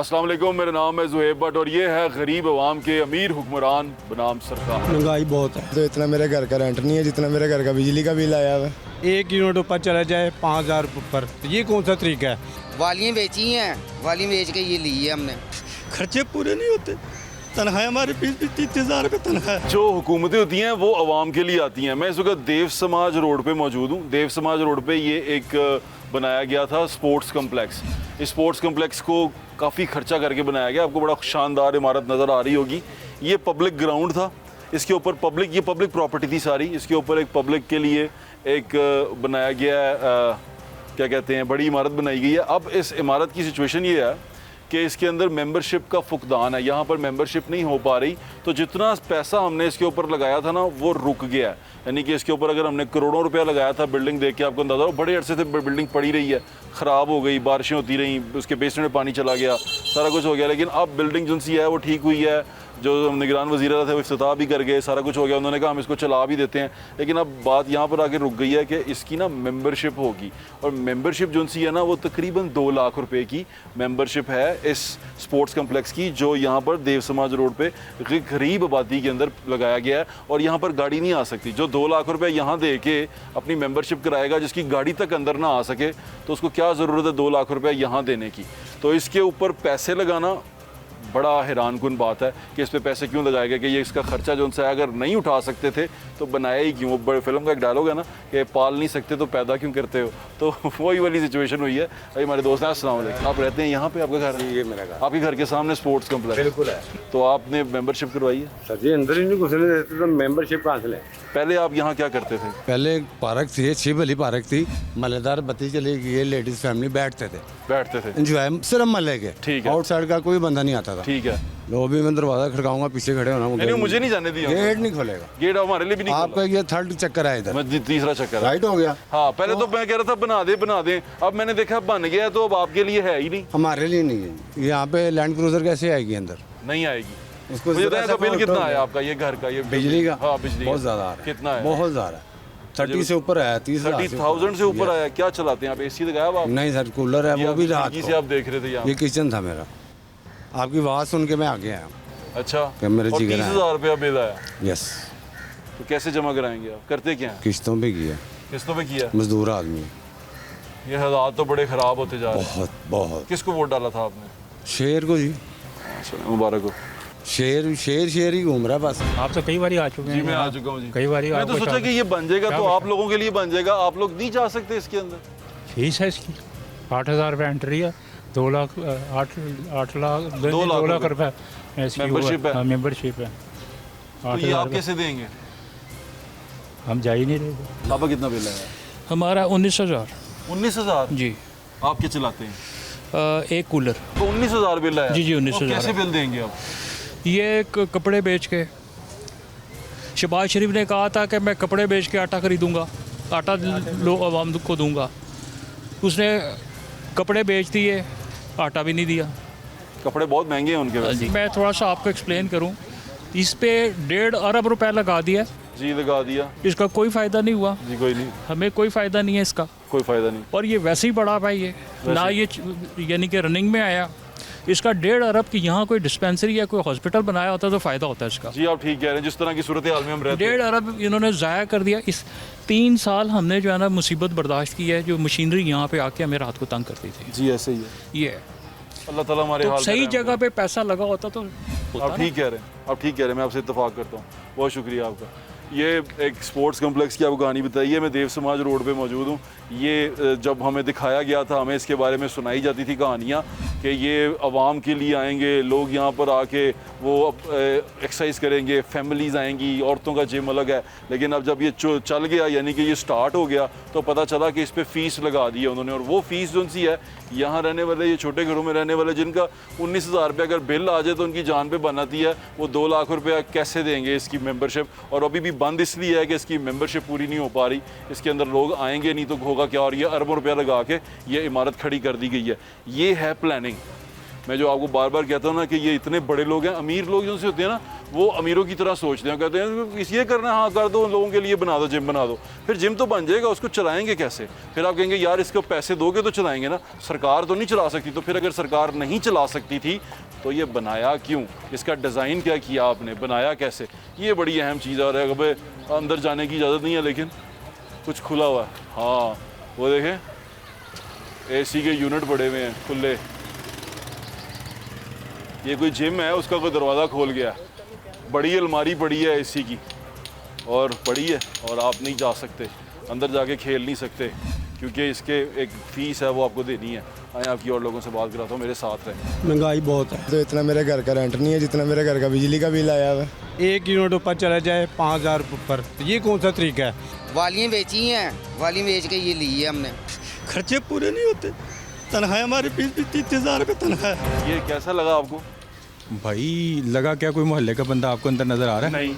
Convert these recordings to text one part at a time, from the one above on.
अस्सलाम वालेकुम, मेरा नाम है ज़ुहैब भट्ट और ये है गरीब अवाम के अमीर हुक्मरान बनाम सरकार। महंगाई बहुत है तो इतना मेरे घर का रेंट नहीं है जितना मेरे घर का बिजली का बिल आया हुआ है। 1 यूनिट ऊपर चला जाए 5000 ऊपर, तो ये कौन सा तरीका है? वालियाँ बेची हैं, वाली बेच के ये ली है हमने। खर्चे पूरे नहीं होते, तनख्वाह हमारे 20-30 रुपये तनख्वाह है। जो हुकूमतें होती हैं वो अवाम के लिए आती हैं। मैं इस वक्त देव समाज रोड पे मौजूद हूँ। देव समाज रोड पे ये एक बनाया गया था स्पोर्ट्स कम्प्लेक्स। इस स्पोर्ट्स कम्प्लेक्स को काफ़ी खर्चा करके बनाया गया। आपको बड़ा शानदार इमारत नज़र आ रही होगी। ये पब्लिक ग्राउंड था, इसके ऊपर ये पब्लिक प्रॉपर्टी थी सारी। इसके ऊपर एक पब्लिक के लिए एक बनाया गया क्या कहते हैं, बड़ी इमारत बनाई गई है। अब इस इमारत की सिचुएशन ये है कि इसके अंदर मेंबरशिप का फुकदान है। यहाँ पर मेंबरशिप नहीं हो पा रही, तो जितना पैसा हमने इसके ऊपर लगाया था ना वो रुक गया है। यानी कि इसके ऊपर अगर हमने करोड़ों रुपया लगाया था, बिल्डिंग देख के आपको अंदाज़ा हो, बड़े अरसे से बिल्डिंग पड़ी रही है, ख़राब हो गई, बारिशें होती रहीं, उसके बेसमेंट में पानी चला गया, सारा कुछ हो गया। लेकिन अब बिल्डिंग जो सी है वो ठीक हुई है। जो निगरान वज़ीर थे वो इफ्तिताह भी कर गए, सारा कुछ हो गया। उन्होंने कहा हम इसको चला भी देते हैं। लेकिन अब बात यहाँ पर आके रुक गई है कि इसकी ना मेंबरशिप होगी, और मेंबरशिप जो सी है ना वो तकरीबन 2 लाख रुपए की मेंबरशिप है इस स्पोर्ट्स कम्प्लेक्स की, जो यहाँ पर देव समाज रोड पे गरीब आबादी के अंदर लगाया गया है। और यहाँ पर गाड़ी नहीं आ सकती। जो 2 लाख रुपए यहाँ दे के अपनी मेंबरशिप कराएगा, जिसकी गाड़ी तक अंदर ना आ सके, तो उसको क्या ज़रूरत है 2 लाख रुपये यहाँ देने की। तो इसके ऊपर पैसे लगाना बड़ा हैरान कुन बात है कि इस पे पैसे क्यों लगाए गए, कि ये इसका खर्चा जो उनसे अगर नहीं उठा सकते थे तो बनाया ही क्यों। बड़े फिल्म का एक डायलॉग है ना कि पाल नहीं सकते तो पैदा क्यों करते हो, तो वही वाली सिचुएशन हुई है। भाई हमारे दोस्त हैं, अस्सलाम वालेकुम। आप रहते हैं यहाँ पे, आपका घर है? ये मेरा घर आपके घर के सामने स्पोर्ट्स कम्प्लेक्स? बिल्कुल है तो आपने मेंबरशिप करवाई है? सर जी, अंदर ही नहीं घुसने देते तो मेंबरशिप कहाँ से लें? पहले आप यहाँ क्या करते थे? पहले एक पार्क थी, अच्छी भली पार्क थी, मलेदार बत्ती चली गई, लेडीज फैमिली बैठते थे एंजॉय सिर्फ मले के। ठीक है। आउटसाइड का कोई बंदा नहीं आता था। ठीक है। लॉबी में दरवाजा खड़काऊंगा, पीछे खड़े होना, नहीं, मुझे नहीं जाने दिया। गेट नहीं खोलेगा। गेट हमारे लिए भी नहीं आपका ये 3rd चक्कर है इधर, खोला। तीसरा चक्कर है। राइट हो गया। हाँ, पहले तो मैं कह रहा था बना दे। अब मैंने देखा बन गया, तो अब आपके लिए है ही नहीं। हमारे लिए नहीं है। यहाँ पे लैंड क्रूजर कैसे आएगी अंदर? नहीं आएगी। उसको मुझे बताया बिल कितना आया आपका ये घर का? ये बिजली का? हाँ, बिजली बहुत ज्यादा आ रहा है। कितना है? बहुत ज्यादा 30 से ऊपर है, 30,000 से ऊपर आया। क्या चलाते हैं आप? एसी लगाया हुआ आप? नहीं सर, कूलर है, वो भी रात से को। आप देख रहे थे यहाँ? ये किचन था मेरा। आपकी आवाज़ सुन के मैं आ गया। अच्छा, कि मेरे और जिगर 30,000 रुपया बिल आया। यस। तो कैसे जमा कराएंगे आप? करते क्या हैं? किस्तों पे किया, किस्तों पे किया? मजदूर आदमी। ये हालात तो बड़े ख़राब होते जा रहे हैं। बहुत बहुत। किसको वोट डाला था आपने? शेर को जी। मुबारक हो। शेर ही घूम रहा है बस। आप तो कई बार आ चुके हैं। जी मैं आ चुका हूँ जी। कई बार मैं तो सोचा कि ये बन जाएगा तो आप लोगों के लिए बन जाएगा। आप लोग नहीं जा सकते इसके अंदर? फीस है इसकी 8,000 रुपये एंट्री है, 2 लाख 8 लाख 2 लाख रुपये मेंबरशिप है। मेंबरशिप है। तो ये आप कैसे देंगे? हम जा ही नहीं रहे। पापा कितना बिल आया? हमारा 19,000। 19,000? जी। आप क्या चलाते हैं? एक कूलर। तो 19,000 बिल आया? जी, 19,000। कैसे बिल देंगे आप? ये कपड़े बेच के, शहबाज शरीफ ने कहा था कि मैं कपड़े बेच के आटा खरीदूँगा, आटा लोग आवाम को दूंगा। उसने कपड़े बेच दिए, आटा भी नहीं दिया। कपड़े बहुत महंगे हैं उनके वैसे। मैं थोड़ा सा आपको एक्सप्लेन करूं, इस पे 1.5 अरब रुपए लगा दिया। जी लगा दिया। इसका कोई फ़ायदा नहीं हुआ। जी कोई नहीं, हमें कोई फ़ायदा नहीं है इसका, कोई फ़ायदा नहीं। और ये वैसे ही बढ़ा भाई, ये ना ये यानी कि रनिंग में आया। इसका 1.5 अरब की यहाँ कोई डिस्पेंसरी या कोई हॉस्पिटल बनाया होता तो फ़ायदा होता है इसका। जी आप ठीक कह रहे हैं। जिस तरह की सूरत हाल में हम रहते हैं, 1.5 अरब इन्होंने ज़ाया कर दिया। इस 3 साल हमने जो है ना मुसीबत बर्दाश्त की है, जो मशीनरी यहाँ पे आके हमें रात को तंग करती थी। जी ऐसे ही है। ये अल्लाह ताला हमारे तो हाल सही जगह पे पैसा लगा होता तो आप ठीक कह रहे हैं। आप ठीक कह रहे हैं, मैं आपसे इत्तेफाक करता हूँ। बहुत शुक्रिया आपका। ये एक स्पोर्ट्स कम्प्लेक्स की आपको कहानी बताई है। मैं देव समाज रोड पे मौजूद हूँ। ये जब हमें दिखाया गया था, हमें इसके बारे में सुनाई जाती थी कहानियाँ कि ये आवाम के लिए आएंगे लोग, यहाँ पर आके वो एक्सरसाइज करेंगे, फैमिलीज़ आएंगी, औरतों का जिम अलग है। लेकिन अब जब ये चल गया, यानी कि ये स्टार्ट हो गया, तो पता चला कि इस पर फ़ीस लगा दी है उन्होंने। और वो फ़ीस जो सी है, यहाँ रहने वाले, ये छोटे घरों में रहने वाले जिनका 19,000 रुपये अगर बिल आ जाए तो उनकी जान पे बन आती है, वो 2 लाख रुपया कैसे देंगे इसकी मेंबरशिप। और अभी भी बंद इसलिए है कि इसकी मेंबरशिप पूरी नहीं हो पा रही। इसके अंदर लोग आएंगे नहीं तो होगा क्या। और ये अरबों रुपया लगा के ये इमारत खड़ी कर दी गई है। ये है प्लानिंग। मैं जो आपको बार बार कहता हूँ ना कि ये इतने बड़े लोग हैं, अमीर लोग जो से होते हैं ना, वो अमीरों की तरह सोचते हैं, कहते हैं इसलिए करना है, हाँ कर दो, लोगों के लिए बना दो, जिम बना दो। फिर जिम तो बन जाएगा, उसको चलाएंगे कैसे? फिर आप कहेंगे यार इसको पैसे दोगे तो चलाएंगे ना, सरकार तो नहीं चला सकती। तो फिर अगर सरकार नहीं चला सकती थी तो ये बनाया क्यों? इसका डिज़ाइन क्या किया आपने, बनाया कैसे? ये बड़ी अहम चीज़ है। और अगर अंदर जाने की इजाज़त नहीं है, लेकिन कुछ खुला हुआ है। हाँ वो देखें एसी के यूनिट पड़े हुए हैं खुले। ये कोई जिम है, उसका कोई दरवाज़ा खोल गया है। बड़ी अलमारी पड़ी है एसी की और पड़ी है, और आप नहीं जा सकते अंदर, जाके खेल नहीं सकते क्योंकि इसके एक फ़ीस है वो आपको देनी है। आए आपकी और लोगों से बात कराता हूँ, मेरे साथ रहें। महंगाई बहुत है। तो इतना मेरे घर का रेंट नहीं है जितना मेरे घर का बिजली का बिल आया हुआ है। एक यूनिट ऊपर चला जाए 5,000 ऊपर, तो ये कौन सा तरीका है? वालियाँ बेची हैं, वाली बेच के ये ली है हमने। खर्चे पूरे नहीं होते, तनख्वाह हमारी 20-30 रुपये तनख्वाह है। ये कैसा लगा आपको? भाई लगा क्या कोई मोहल्ले का बंदा आपको अंदर नजर आ रहा है? नहीं।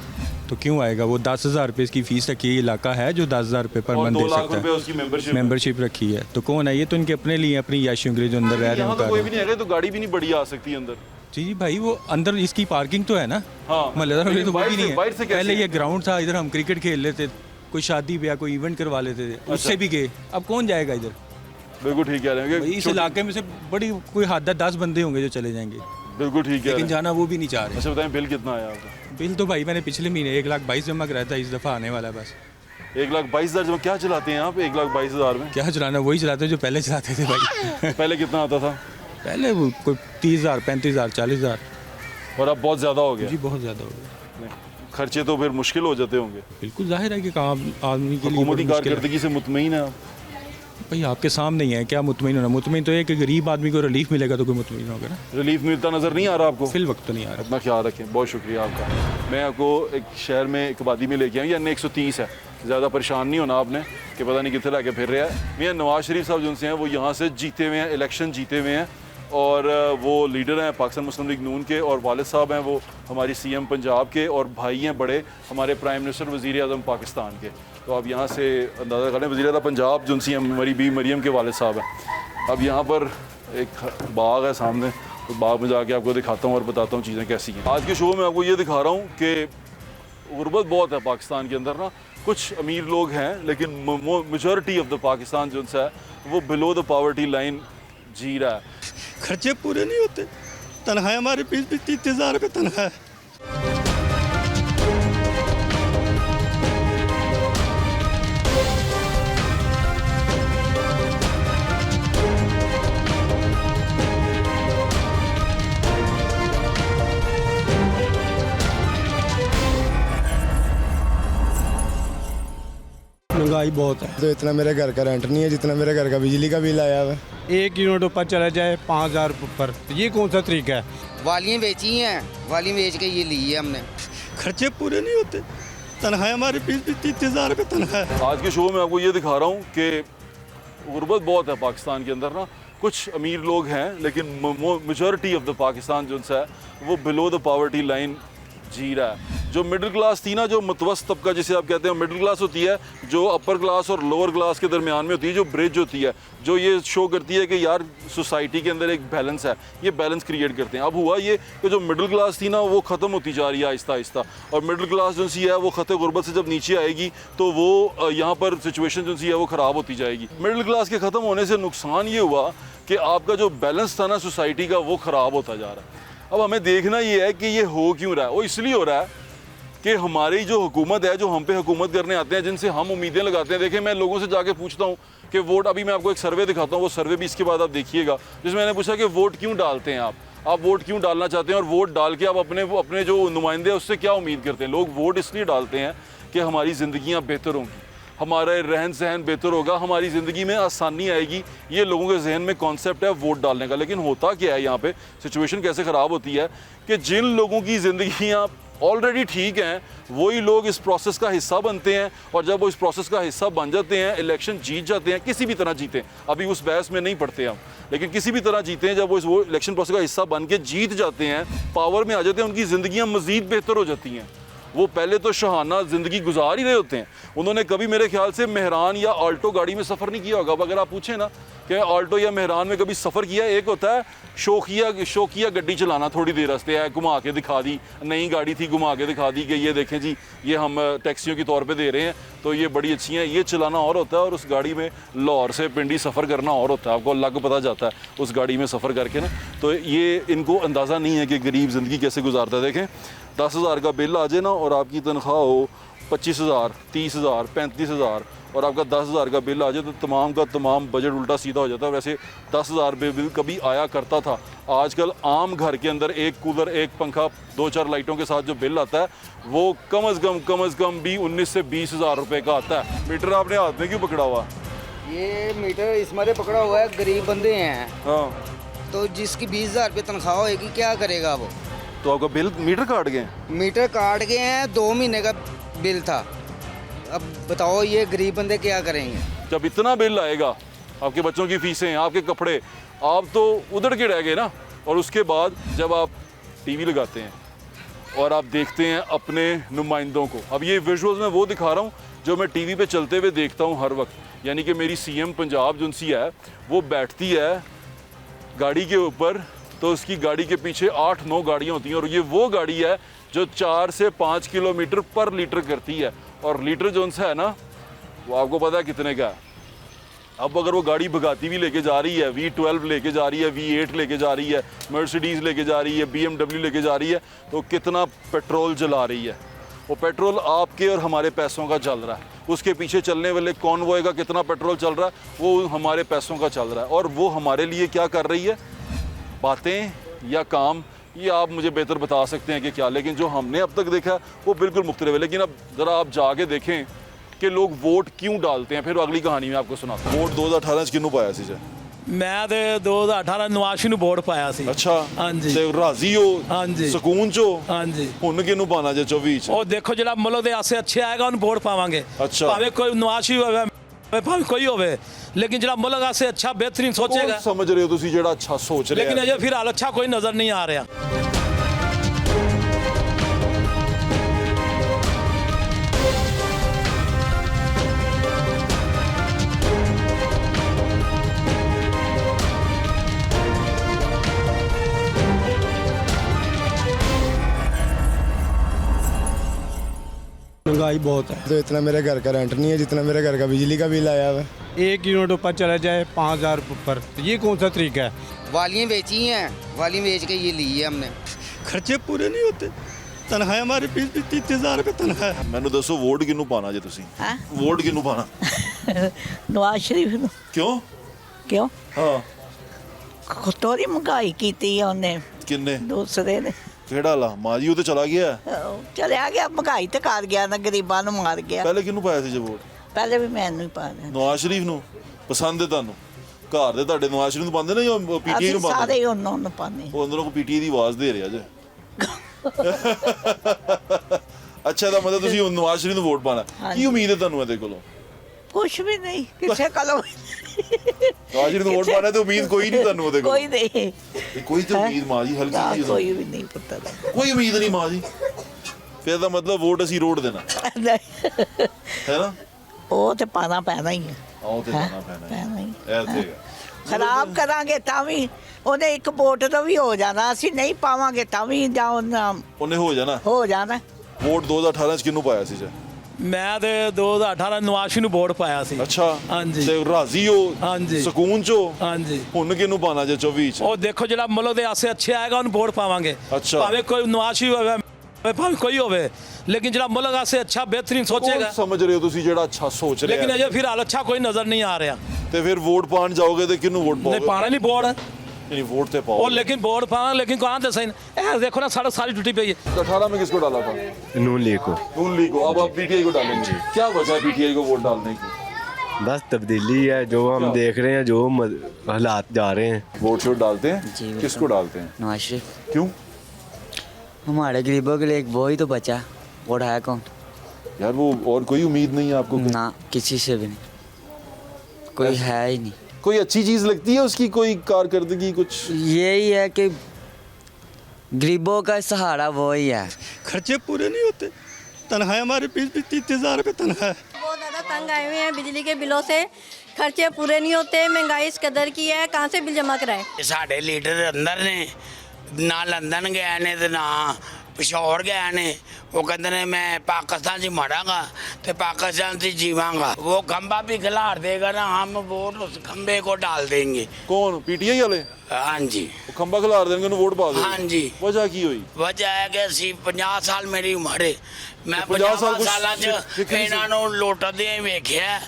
तो क्यों आएगा? वो 10,000 रुपये इसकी फीस रखी है, ये इलाका है जो 10,000 रुपये पर और मंथ 2 दे लाख सकता रुपए है। उसकी मेंबरशिप। मेंबरशिप रखी है तो कौन है? ये तो इनके अपने लिए अपनी याशियों के लिए जो अंदर रह रहे हैं यहाँ तो उनका कोई है। भी नहीं है, तो गाड़ी भी नहीं बड़ी आ सकती अंदर। जी भाई वो अंदर इसकी पार्किंग तो है ना। हाँ। मोहल्लेदार लेकिन तो कोई भी नहीं बाहर से है। कैसे? पहले ये ग्राउंड था, इधर हम क्रिकेट खेल लेते, कोई शादी ब्याह कोई इवेंट करवा लेते थे, उससे भी गए। अब कौन जाएगा इधर? बिल्कुल ठीक कह रहे हैं भाई इस इलाके में से बड़ी कोई हद 10 बंदे होंगे जो चले जाएंगे, बिल्कुल ठीक कह रहे लेकिन हैं। जाना वो भी नहीं चाह रहे। अच्छा बताएं बिल कितना आया आपका? बिल तो भाई मैंने पिछले महीने 1,22,000 जमा कराया था, इस दफ़ा आने वाला है बस। 1,22,000 क्या चलाते हैं आप 1,22,000 में? क्या चलाना, वही चलाते जो पहले चलाते थे भाई। पहले कितना आता था? पहले वो कोई 30,000 35,000 40,000। और अब बहुत ज़्यादा हो गया। जी बहुत ज़्यादा हो गया। खर्चे तो फिर मुश्किल हो जाते होंगे। बिल्कुल जाहिर है कि काम आदमी के लिए हुकूमती बड़ी मुश्किल है। कारकर्दगी से मुतमईन है आप? भाई आपके सामने ही है, क्या मुतमईन होना? मुतमईन तो है कि गरीब आदमी को रिलीफ मिलेगा तो कोई मुतमईन होगा ना। रिलीफ मिलता नज़र नहीं आ रहा आपको? फिल वक्त तो नहीं आ रहा। अपना ख्याल रखें, बहुत शुक्रिया आपका। मैं आपको एक शहर में एक आबादी में लेके आऊँ, या 130 है, ज़्यादा परेशान नहीं होना आपने कि पता नहीं कितने लाके फिर रहा है। मियाँ नवाज शरीफ साहब जिनसे हैं वो यहाँ से जीते हुए हैं, इलेक्शन जीते हुए हैं, और वो लीडर हैं पाकिस्तान मुस्लिम लीग नून के, और वालिद साहब हैं वो हमारी CM पंजाब के, और भाई हैं बड़े हमारे प्राइम मिनिस्टर वज़ीर आज़म पाकिस्तान के। तो आप यहाँ से अंदाज़ा करें, वज़ीर आज़म पंजाब जो CM हमारी बी मरियम के वालिद साहब हैं। अब यहाँ पर एक बाग है सामने, तो बाग में जाके आपको दिखाता हूँ और बताता हूँ चीज़ें कैसी हैं। आज के शो में आपको ये दिखा रहा हूँ कि गुर्बत बहुत है पाकिस्तान के अंदर ना। कुछ अमीर लोग हैं, लेकिन मेजॉरिटी ऑफ द पाकिस्तान जो है वो बिलो द पॉवर्टी लाइन जी रहा है। खर्चे पूरे नहीं होते, तनख्वाह हमारी 20-30 रुपये तनख्वाह है। महंगाई बहुत है। तो इतना मेरे घर का रेंट नहीं है जितना मेरे घर का बिजली का बिल आया हुआ है। एक यूनिट ऊपर चला जाए 5,000 ऊपर, तो ये कौन सा तरीका है? वालियाँ बेची हैं, वाली बेच के ये ली है हमने। खर्चे पूरे नहीं होते, तनख्वाह हमारी 20-30 रुपये तनख्वाह है। आज के शो में आपको ये दिखा रहा हूँ कि गुर्बत बहुत है पाकिस्तान के अंदर ना। कुछ अमीर लोग हैं, लेकिन मेजॉरिटी ऑफ द पाकिस्तान जो है वो बिलो द पॉवर्टी लाइन जी रहा है। जो मिडिल क्लास थी ना, जो मुतवस्त तबका जिसे आप कहते हैं, मिडिल क्लास होती है जो अपर क्लास और लोअर क्लास के दरमियान में होती है, जो ब्रिज होती है, जो ये शो करती है कि यार सोसाइटी के अंदर एक बैलेंस है, ये बैलेंस क्रिएट करते हैं। अब हुआ ये कि जो मिडिल क्लास थी ना वो ख़त्म होती जा रही है आहिस्ता आहिस्ता, और मिडिल क्लास जो सी है वो ख़त गुर्बत से जब नीचे आएगी तो वो यहाँ पर सिचुएशन जो सी है वो ख़राब होती जाएगी। मिडिल क्लास के ख़त्म होने से नुकसान ये हुआ कि आपका जो बैलेंस था ना सोसाइटी का वो ख़राब होता जा रहा है। अब हमें देखना ये है कि ये हो क्यों रहा है। वो इसलिए हो रहा है कि हमारी जो हुकूमत है, जो हम पे हुकूमत करने आते हैं, जिनसे हम उम्मीदें लगाते हैं। देखें, मैं लोगों से जाके पूछता हूँ कि वोट, अभी मैं आपको एक सर्वे दिखाता हूँ, वो सर्वे भी इसके बाद आप देखिएगा, जिसमें मैंने पूछा कि वोट क्यों डालते हैं आप वोट क्यों डालना चाहते हैं, और वोट डाल के आप अपने जो नुमाइंदे हैं उससे क्या उम्मीद करते हैं। लोग वोट इसलिए डालते हैं कि हमारी ज़िंदगियाँ बेहतर होंगी, हमारा रहन सहन बेहतर होगा, हमारी ज़िंदगी में आसानी आएगी। ये लोगों के जहन में कॉन्सेप्ट है वोट डालने का। लेकिन होता क्या है यहाँ पे, सिचुएशन कैसे ख़राब होती है कि जिन लोगों की ज़िंदगियाँ ऑलरेडी ठीक हैं वही लोग इस प्रोसेस का हिस्सा बनते हैं, और जब वो इस प्रोसेस का हिस्सा बन जाते हैं, इलेक्शन जीत जाते हैं, किसी भी तरह जीते, अभी उस बहस में नहीं पड़ते हम, लेकिन किसी भी तरह जीते हैं, जब वो इलेक्शन प्रोसेस का हिस्सा बन के जीत जाते हैं, पावर में आ जाते हैं, उनकी ज़िंदगियाँ मज़ीद बेहतर हो जाती हैं। वो पहले तो शहाना ज़िंदगी गुजार ही रहे होते हैं। उन्होंने कभी मेरे ख्याल से मेहरान या ऑल्टो गाड़ी में सफ़र नहीं किया होगा। अब अगर आप पूछें ना कि ऑल्टो या मेहरान में कभी सफ़र किया, एक होता है शौकिया गड्डी चलाना, थोड़ी देर रास्ते है घुमा के दिखा दी, नई गाड़ी थी घुमा के दिखा दी कि ये देखें जी ये हम टैक्सियों के तौर पे दे रहे हैं तो ये बड़ी अच्छी हैं, ये चलाना और होता है और उस गाड़ी में लाहौर से पिंडी सफ़र करना और होता है। आपको अलग पता जाता है उस गाड़ी में सफ़र करके ना, तो ये इनको अंदाज़ा नहीं है कि गरीब ज़िंदगी कैसे गुजारता है। देखें 10,000 का बिल आ जाए ना और आपकी तनख्वाह हो 25,000, 30,000, 35,000 और आपका 10,000 का बिल आ जाए तो तमाम का तमाम बजट उल्टा सीधा हो जाता है। वैसे 10,000 बिल कभी आया करता था, आजकल आम घर के अंदर एक कूलर, एक पंखा, 2-4 लाइटों के साथ जो बिल आता है वो कम अज़ कम भी 19 से 20,000 रुपये का आता है। मीटर आपने हाथ में क्यों पकड़ा हुआ? ये मीटर इस मारे पकड़ा हुआ है, गरीब बंदे हैं हाँ, तो जिसकी 20,000 रुपये तनख्वाह होएगी क्या करेगा वो? तो आपका बिल मीटर काट गए? मीटर काट गए हैं, 2 महीने का बिल था। अब बताओ ये गरीब बंदे क्या करेंगे? जब इतना बिल आएगा, आपके बच्चों की फीसें, आपके कपड़े, आप तो उधड़ के रह गए ना। और उसके बाद जब आप टीवी लगाते हैं और आप देखते हैं अपने नुमाइंदों को, अब ये विजुअल्स मैं वो दिखा रहा हूँ जो मैं टीवी पे चलते हुए देखता हूँ हर वक्त। यानी कि मेरी सीएम पंजाब जो सी है वो बैठती है गाड़ी के ऊपर तो उसकी गाड़ी के पीछे 8-9 गाड़ियाँ होती हैं और ये वो गाड़ी है जो 4 से 5 किलोमीटर पर लीटर करती है। और लीटर जो है ना वो आपको पता है कितने का है। अब अगर वो गाड़ी भगाती भी लेके जा रही है, V12 लेके जा रही है, V8 लेके जा रही है, मर्सिडीज़ लेके जा रही है, BMW लेके जा रही है, तो कितना पेट्रोल जला रही है। वो पेट्रोल आपके और हमारे पैसों का चल रहा है। उसके पीछे चलने वाले कॉन्वॉय का कितना पेट्रोल चल रहा है, वो हमारे पैसों का चल रहा है। और वो हमारे लिए क्या कर रही है, बातें या काम, ये आप मुझे बेहतर बता सकते हैं कि क्या। लेकिन जो हमने अब तक देखा वो बिल्कुल मुख्तलिफ है। लेकिन अब ज़रा आप जाके देखें कि लोग वोट क्यों डालते हैं, फिर अगली कहानी में आपको सुनाता हूं। वोट 2018 ਕਿਹਨੂੰ ਪਾਇਆ ਸੀ ਜੀ? ਮੈਂ ਤੇ 2018 ਨਵਾਸ਼ੀ ਨੂੰ ਵੋਟ ਪਾਇਆ ਸੀ। ਅੱਛਾ, ਹਾਂਜੀ। ਤੇ ਰਾਜ਼ੀ ਹੋ? ਹਾਂਜੀ। ਸਕੂਨ ਚੋ? ਹਾਂਜੀ। ਹੁਣ ਕਿਹਨੂੰ ਪਾਣਾ ਜੇ 24 ਚ? ਉਹ ਦੇਖੋ ਜਿਹੜਾ ਮੁਲਕ ਦੇ ਆਸੇ ਅੱਛੇ ਆਏਗਾ ਉਹਨੂੰ ਵੋਟ ਪਾਵਾਂਗੇ। ਅੱਛਾ। ਭਾਵੇਂ ਕੋਈ ਨਵਾਸ਼ੀ ਹੋਵੇ ਭਾਵੇਂ ਕੋਈ ਹੋਵੇ, ਲੇਕਿਨ ਜਿਹੜਾ ਮੁਲਕ ਆਸੇ ਅੱਛਾ ਬਿਹਤਰੀਨ ਸੋਚੇਗਾ। ਕੌਣ ਸਮਝ ਰਹੇ ਹੋ ਤੁਸੀਂ ਜਿਹੜਾ ਅੱਛਾ ਸੋਚ ਰਿਹਾ ਲੇਕਿਨ ਹੈ? ਅਜੇ ਫਿਲਹਾਲ ਅੱਛਾ ਕੋਈ ਨਜ਼ਰ ਨਹੀਂ ਆ ਰਿਹਾ। महंगाई बहुत है। तो इतना मेरे घर का रेंट नहीं है जितना मेरे घर का बिजली का बिल आया हुआ है। 1 यूनिट ऊपर चला जाए 5,000 ऊपर, तो ये कौन सा तरीका है? वालियाँ बेची हैं, वाली बेच के ये ली है हमने। खर्चे पूरे नहीं होते, तनख्वाह हमारी 20-30,000 रुपये तनख्वाह है। ਮੈਨੂੰ ਦੱਸੋ ਵੋਟ ਕਿਹਨੂੰ ਪਾਣਾ ਜੇ ਤੁਸੀਂ? ਹੈਂ? ਵੋਟ ਕਿਹਨੂੰ ਪਾਣਾ? ਨਵਾਜ਼ ਸ਼ਰੀਫ ਨੂੰ। ਕਿਉਂ? ਕਿਉਂ? ਹਾਂ, ਖੁਤੋਰੀ ਮਹਿੰਗਾਈ ਕੀਤੀ ਆ ਉਹਨੇ ਕਿੰਨੇ? ਦੂਸਰੇ ਨੇ। ਕਿਹੜਾ ਲਾ ਮਾਜੀ ਉਹ ਤੇ ਚਲਾ ਗਿਆ। ਚਲਿਆ ਗਿਆ, ਮਹਿੰਗਾਈ ਤੇ ਕਰ ਗਿਆ ਨਾ, ਗਰੀਬਾਂ ਨੂੰ ਮਾਰ ਗਿਆ। ਪਹਿਲੇ ਕਿਹਨੂੰ ਪਾਇਆ ਸੀ ਜੇ ਵੋਟ? ਪਹਿਲੇ ਵੀ ਮੈਨੂੰ ਹੀ ਪਾ ਦਿਆ। ਨਵਾਜ਼ ਸ਼ਰੀਫ ਨੂੰ ਪਸੰਦ ਹੈ ਤੁਹਾਨੂੰ? ਘਰ ਦੇ ਤੁਹਾਡੇ ਨਵਾਜ਼ ਸ਼ਰੀਫ ਨੂੰ ਪਾਉਂਦੇ ਨੇ ਜਾਂ ਪੀਟੀਆਈ ਅਸੀਂ ਨੂੰ ਪਾਉਂਦੇ? ਸਾਰੇ ਹੀ ਉਹਨਾਂ ਨੂੰ ਪਾਉਂਦੇ। ਉਹ ਅੰਦਰੋਂ ਕੋ ਪੀਟੀਆਈ ਦੀ ਆਵਾਜ਼ ਦੇ ਰਿਹਾ ਜੇ। ਅੱਛਾ, ਦਾ ਮਤਲਬ ਤੁਸੀਂ ਨਵਾਜ਼ ਸ਼ਰੀਫ ਨੂੰ ਵੋਟ ਪਾਣਾ। ਕੀ ਉਮੀਦ ਹੈ ਤੁਹਾਨੂੰ ਇਹਦੇ ਕੋਲੋਂ? ਕੁਛ ਵੀ ਨਹੀਂ, ਕਿਸੇ ਕੋਲੋਂ ਨਵਾਜ਼ ਸ਼ਰੀਫ ਨੂੰ ਵੋਟ ਪਾਣਾ ਤੇ ਉਮੀਦ ਕੋਈ ਨਹੀਂ ਤੁਹਾਨੂੰ ਉਹਦੇ ਕੋਲ? ਕੋਈ ਨਹੀਂ, ਕੋਈ ਤੇ ਉਮੀਦ ਮਾਂ ਜੀ ਹਲਕੀ ਜਿਹੀ ਕੋਈ ਵੀ ਨਹੀਂ ਪੁੱਤਰ। ਕੋਈ ਉਮੀਦ ਨਹੀਂ ਮਾਂ ਜੀ। ਫਿਰ ਦਾ ਮਤਲਬ ਵੋਟ ਅਸੀਂ ਰੋੜ ਦੇਣਾ ਹੈ ਨਾ? ਉਹ ਤੇ ਪਾਣਾ ਪੈਣਾ ਹੀ ਹੈ। ਆਓ ਤੇ ਪਾਣਾ ਪੈਣਾ ਪੈਣਾ ਹੀ। ਇਹ ਤੇ ਖਰਾਬ ਕਰਾਂਗੇ ਤਾਂ ਵੀ ਉਹਨੇ ਇੱਕ ਵੋਟ ਤੋਂ ਵੀ ਹੋ ਜਾਣਾ, ਅਸੀਂ ਨਹੀਂ ਪਾਵਾਂਗੇ ਤਾਂ ਵੀ ਜਾਂ ਉਹਨੇ ਹੋ ਜਾਣਾ। ਹੋ ਜਾਣਾ। ਵੋਟ 2018 ਚ ਕਿਹਨੂੰ ਪਾਇਆ ਸੀ ਜੀ? ਮੈਂ ਤੇ 2018 ਨਵਾਸ਼ੀ ਨੂੰ ਵੋਟ ਪਾਇਆ ਸੀ। ਅੱਛਾ, ਹਾਂਜੀ। ਤੇ ਰਾਜ਼ੀ ਹੋ? ਹਾਂਜੀ। ਸਕੂਨ ਚੋ? ਹਾਂਜੀ। ਹੁਣ ਕਿਹਨੂੰ ਪਾਣਾ ਜੇ 24 ਚ? ਉਹ ਦੇਖੋ ਜਿਹੜਾ ਮੁਲਕ ਦੇ ਆਸੇ ਅੱਛੇ ਆਏਗਾ ਉਹਨੂੰ ਵੋਟ ਪਾਵਾਂਗੇ। ਅੱਛਾ। ਭਾਵੇਂ ਕੋਈ ਨਵਾਸ਼ੀ ਹੋਵੇ ਭਾਵੇਂ ਕੋਈ ਹੋਵੇ, ਲੇਕਿਨ ਜਿਹੜਾ ਮੁਲਕ ਆਸੇ ਅੱਛਾ ਬਿਹਤਰੀਨ ਸੋਚੇਗਾ। ਕੌਣ ਸਮਝ ਰਹੇ ਹੋ ਤੁਸੀਂ ਜਿਹੜਾ ਅੱਛਾ ਸੋਚ ਰਿਹਾ ਲੇਕਿਨ ਹੈ? ਅਜੇ ਫਿਲਹਾਲ ਅੱਛਾ ਕੋਈ ਨਜ਼ਰ ਨਹੀਂ ਆ ਰਿਹਾ। ਤੇ ਫਿਰ ਵੋਟ ਪਾਣ ਜਾਓਗੇ ਤੇ ਕਿਹਨੂੰ ਵੋਟ ਨਹੀਂ ਪਾਓਗੇ? ਪਾਣਾ ਨਹੀਂ ਵੋਟ। नहीं वोट थे पाओ। ਉਹ ਲੇਕਿन ਵੋਟ ਪਾਣਾ, ਲੇਕਿन ਕਹਾਂ ਤੇ ਸਹੀ ਇਹ ਦੇਖੋ ਨਾ सड़क सारी टूटी पई है। 18 में किसको डाला था? नून लीग को। नून लीग को। अब आप पीटीआई को डालेंगे। क्या वजह है पीटीआई को वोट डालने की? बस तब्दीली है जो हम देख रहे हैं, जो हालात जा रहे हैं। वोट शोट डालते हैं? जी, किसको डालते हैं? नवाज शरीफ। क्यों? हमारे गरीबों के लिए एक वो ही तो बचा, वोट है कौन? यार वो और कोई उम्मीद नहीं है आपको? ना, किसी से भी नहीं, कोई है ही नहीं। कोई अच्छी चीज़ लगती है उसकी, कोई कारकर्दगी कुछ? यही है कि गरीबों का सहारा वो ही है। खर्चे पूरे नहीं होते, तनख्वाह हमारी 20-30 हज़ार रुपये तनख्वाह है। बहुत ज़्यादा तंग आए हुए हैं बिजली के बिलों से, खर्चे पूरे नहीं होते, महंगाई इस कदर की है, कहाँ से बिल जमा कराए। साढ़े लीडर अंदर ने ना लंदन गए ने ते ना पिशौर गए ने, वो कहते ने मैं पाकिस्तान से मरांगा तो पाकिस्तान से जीवांगा। वो खंबा भी खिलार देगा ना, हम वोट उस खंबे को डाल देंगे। कौन पीटीआई वाले? हाँ जी। वो खंबा खिलार देंगे उन्हें वोट पा देंगे? हाँ जी। वजह की हुई? वजह है कि ਅਸੀਂ 50 ਸਾਲ ਮੇਰੀ ਉਮਰ ਹੈ, ਮੈਂ 50 ਸਾਲ 50 ਸਾਲਾਂ ਚ ਇਹਨਾਂ ਨੂੰ ਲੁੱਟਦੇ ਵੇਖਿਆ।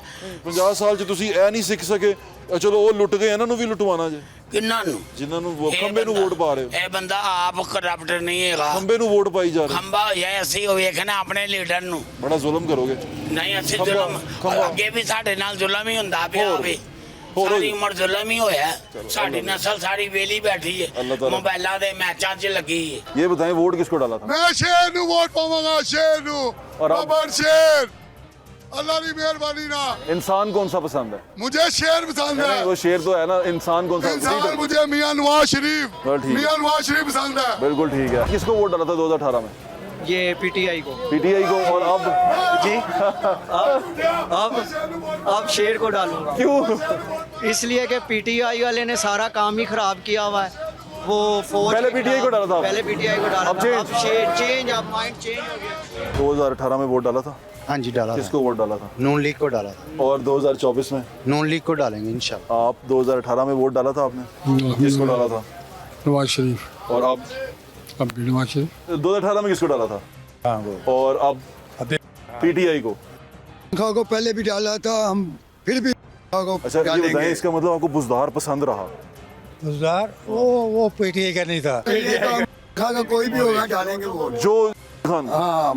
50 ਸਾਲ ਚ ਤੁਸੀਂ ਇਹ ਨਹੀਂ ਸਿੱਖ ਸਕੇ ਚਲੋ ਉਹ ਲੁੱਟ ਗਏ ਇਹਨਾਂ ਨੂੰ ਵੀ ਲੁੱਟਵਾਣਾ ਜੇ? ਕਿੰਨਾਂ ਨੂੰ? ਜਿਨ੍ਹਾਂ ਨੂੰ ਖੰਬੇ ਨੂੰ ਵੋਟ ਪਾ ਰਹੇ ਹੋ। ਇਹ ਬੰਦਾ ਆਪ ਕਰਪਟ ਨਹੀਂ ਹੈਗਾ, ਖੰਬੇ ਨੂੰ ਵੋਟ ਪਾਈ ਜਾ ਰਹੇ। ਖੰਬਾ ਹੋਇਆ ਅਸੀਂ ਵੇਖਣਾ ਆਪਣੇ ਲੀਡਰ ਨੂੰ। ਬੜਾ ਜ਼ੁਲਮ ਕਰੋਗੇ। ਨਹੀਂ ਅਸੀਂ ਜ਼ੁਲਮ, ਅੱਗੇ ਵੀ ਸਾਡੇ ਨਾਲ ਜ਼ੁਲਮ ਹੀ ਹੁੰਦਾ ਪਿਆ ਹੋਵੇ। ਸਾਰੀ ਉਮਰ ਜ਼ੁਲਮ ਹੀ ਹੋਇਆ, ਸਾਡੀ ਨਸਲ ਸਾਰੀ ਵੇਲੀ ਬੈਠੀ ਹੈ, ਮੋਬਾਈਲਾਂ ਦੇ ਮੈਚਾਂ 'ਚ ਲੱਗੀ ਹੈ। ये बताएं वोट किसको डाला था? मैं शेर नु वोट पाऊंगा, शेर नु और अब? बाबर शेर, अल्लाह की मेहरबानी ना। इंसान कौन सा पसंद है? मुझे शेर पसंद है। वो शेर तो है ना, इंसान कौन सा? इंसान मुझे मियां नवाज शरीफ, बस ठीक। मियां नवाज शरीफ पसंद है। बिल्कुल ठीक है। किसको वोट डाला था 2018 में? ये पीटीआई को। पीटीआई को। और अब? जी अब शेर को डालूंगा। क्यों? इसलिए कि पीटीआई वाले ने सारा काम ही खराब किया हुआ है। वो फौज पहले PTI को डाला था? पहले पीटीआई को डाला अब था, change? अब शेर चेंज, अब माइंड चेंज हो गया। 2018 में वोट डाला था? हाँ जी डाला किसको वोट डाला था? नून लीग को डाला था। और 2024 में? नून लीग को डालेंगे इंशाल्लाह। आप 2018 में वोट डाला था आपने? किसको डाला था? नवाज शरीफ। और अब? अब भी नवाज शरीफ। 2018 में किसको डाला था? और अब? पीटीआई को। को पहले भी डाला था हम, फिर भी अच्छा ये बताएं, इसका मतलब आपको बुजदार पसंद रहा? गुजार वो पीटीआई का नहीं था। का कोई भी होगा डालेंगे वोट। जो खान। हाँ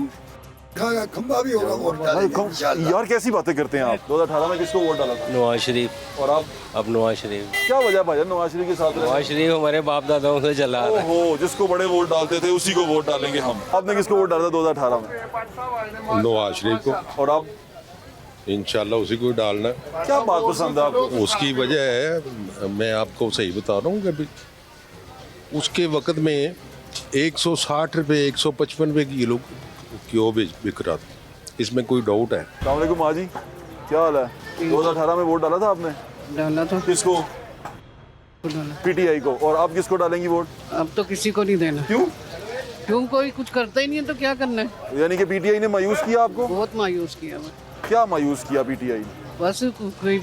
का खंबा भी होगा वोट डालेंगे। यार कैसी बातें करते हैं आप? 2018 में किसको वोट डाला था? नवाज शरीफ। और अब नवाज शरीफ। क्या वजह भाईजान नवाज शरीफ के साथ? नवाज शरीफ हमारे बाप दादाओं से चला आ रहा है। ओहो, जिसको बड़े वोट डालते थे उसी को वोट डालेंगे हम। आपने किसको वोट डाला था 2018 में? नवाज शरीफ को। और अब? इंशाल्लाह उसी को डालना है। क्या बात पसंद है आपको? उसकी वजह है, मैं आपको सही बता रहा हूँ कि उसके वक्त में 160 रुपये 155 रुपये किलो क्यों बिक रहा था, इसमें कोई डाउट है? अस्सलाम वालेकुम माँ जी, क्या हाल है? 2018 में वोट डाला था आपने? डाला था। किसको? पीटीआई को। और आप किसको डालेंगी वोट? अब तो किसी को नहीं देना। क्यों? कोई कुछ करता ही नहीं है तो क्या करना है। यानी कि पीटीआई ने मायूस किया आपको? बहुत मायूस किया हुआ। क्या मायूस किया पीटीआई ने? बस कोई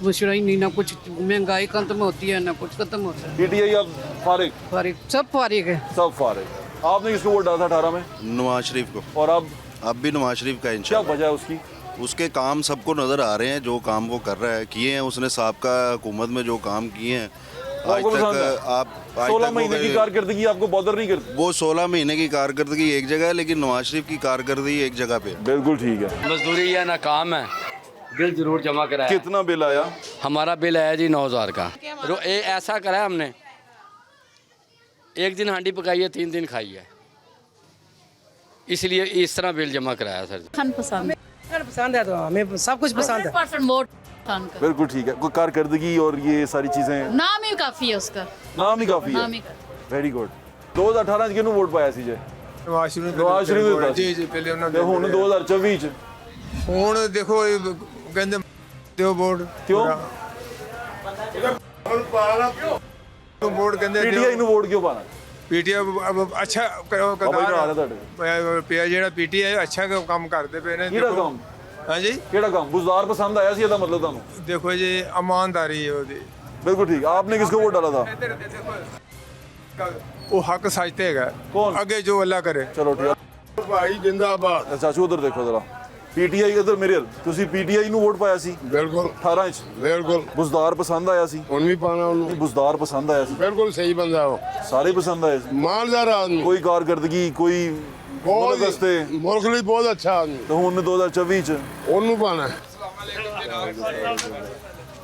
मशुरा ही नहीं, ना कुछ महंगाई खत्म होती है ना कुछ खत्म होता है। पीटीआई अब फारिग? फारिग, सब फारिग है। सब फारिग। आपने किसको वोट डाला था 18 में? नवाज शरीफ को। और अब? अब भी नवाज शरीफ का। क्या वजह है उसकी? उसके काम सबको नज़र आ रहे हैं, जो काम वो कर रहा है किए हैं उसने, साबका हुकूमत में जो काम किए हैं आज तक। आप 16 महीने की कारकर्दगी आपको बॉदर नहीं करती? वो 16 महीने की कारकर्दगी एक जगह है, लेकिन नवाज शरीफ की कारकर्दगी एक जगह पे। बिल्कुल ठीक है। मजदूरी या नाकाम है, बिल जरूर जमा कराया। कितना बिल आया? हमारा बिल आया जी 9000 का। ऐसा करा है हमने, एक दिन हांडी पकाई है, 3 दिन खाई है, इसलिए इस तरह बिल जमा कराया सर। खान पसंद है तो हमें सब कुछ पसंद है। 100% वोट खान का। बिल्कुल ठीक है। कोई कारकर्दगी और ये सारी चीजें? नाम ही काफी है उसका। नाम ही काफी है। नाम ही वेरी गुड। 2018 ਚ ਕਿਹਨੂੰ ਵੋਟ ਪਾਇਆ ਸੀ ਜੇ? नवाज शरीफ। नवाज शरीफ ਦਾ। जी पहले ਉਹਨਾਂ ਤੇ ਹੁਣ 2024 ਚ ਹੁਣ ਦੇਖੋ ਕਹਿੰਦੇ ਦਿਓ ਵੋਟ। ਕਿਉਂ? ਵੋਟ ਕਹਿੰਦੇ ਪੀਟੀਆਈ ਨੂੰ ਵੋਟ ਕਿਉਂ ਪਾਣਾ? ਪੀਟੀਆਈ ਅੱਛਾ ਪਿਆ ਜਿਹੜਾ ਪੀਟੀਆਈ ਅੱਛਾ ਕੰਮ ਕਰਦੇ ਪਏ ਨੇ। ਕਿਹੜਾ ਕੰਮ? ਹਾਂਜੀ ਕਿਹੜਾ ਕੰਮ? बुज़दार पसंद आया ਸੀ ਇਹਦਾ ਮਤਲਬ ਤੁਹਾਨੂੰ? ਦੇਖੋ ਜੀ ਇਮਾਨਦਾਰੀ ਹੈ ਉਹਦੀ। बिल्कुल ठीक। आपने किसको वोट डाला था? ਉਹ ਹੱਕ ਸੱਚ ਤੇ ਹੈਗਾ। कौन? ਅੱਗੇ ਜੋ ਅੱਲਾ ਕਰੇ। चलो ठीक। भाई जिंदाबाद। ਚਾਚੂ ਉਧਰ ਦੇਖੋ ਜ਼ਰਾ। ਪੀਟੀਆਈ ਇਧਰ ਮੇਰੇ, ਤੁਸੀਂ ਪੀਟੀਆਈ ਨੂੰ ਵੋਟ ਪਾਇਆ ਸੀ बिल्कुल 18 ਚ? बिल्कुल। बुज़दार पसंद आया ਸੀ? ਹੁਣ ਵੀ ਪਾਣਾ ਉਹਨੂੰ। बुज़दार पसंद आया ਸੀ? बिल्कुल सही बंदा हो, ਸਾਰੇ पसंद आए ਸੀ? मालदार आदमी, ਕੋਈ ਕਾਰਕਰਦਗੀ, ਕੋਈ बहुत ਮੁਲਕ ਵਾਸਤੇ? मुल्क ਲਈ बहुत अच्छा आदमी, ਤੇ ਹੁਣ 2024 ਚ ਉਹਨੂੰ ਪਾਣਾ।